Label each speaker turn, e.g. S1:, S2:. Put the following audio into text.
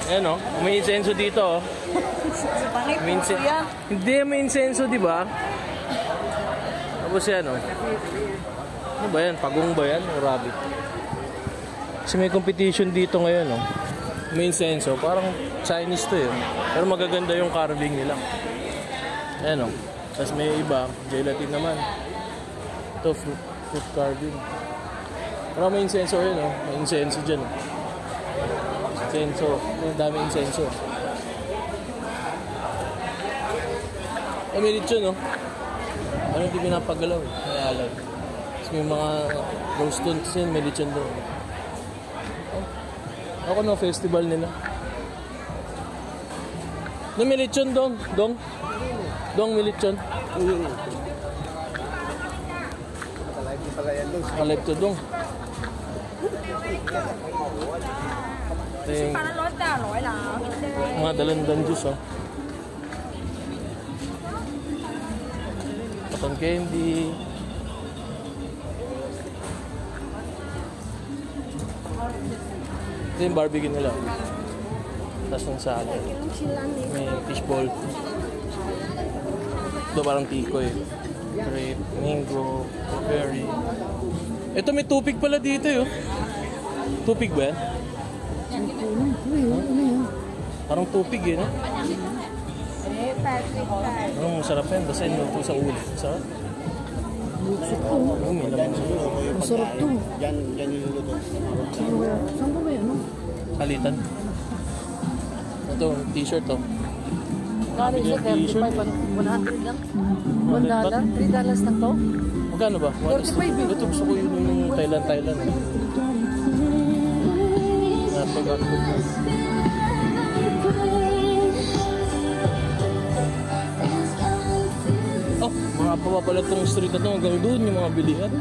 S1: Ayan o, may insenso dito o. Hindi, may insenso, di ba? Tapos yan o. Ano ba yan? Pagong ba yan? O rabbit? Kasi may competition dito ngayon o. May insenso. Parang Chinese to yun. Pero magaganda yung carving nila. Ayan o. Tapos may iba, gelatin naman. Ito, fruit carving. Parang may insenso yun o. May insenso dyan o. Insenso. Ang dami insenso. Ay, may lechon, no? Ano hindi pinapagalaw, eh. May alam. Tapos may mga roast tunes yun, may lechon doon. Oh. Ako no, festival nila. No, may lechon, Dong. Dong, may lechon. Nakalive to, Dong. Mga dalandan juice, oh. Cotton candy. Ito yung barbecue nila. Tapos ng salad. May fishball. Ito parang tikoy. Grape, mango, berry. Ito may tupig pala dito, yun. Tupig ba yan? Parang tupig yun, eh. Parang masarap yan. Basahin mo ito sa ulo. Masarap?
S2: Masarap to.
S3: Yan yung luto.
S2: Saan ba yan?
S1: Kalitan. Ito, t-shirt to.
S2: Kano siya? $100 lang? $1? $3 lang to?
S1: Magkano ba?
S2: 45.
S1: Ito gusto ko yung Thailand. Napag-upload mo. Oh, mga papapalat ng street na ito hanggang doon yung mga bilihan.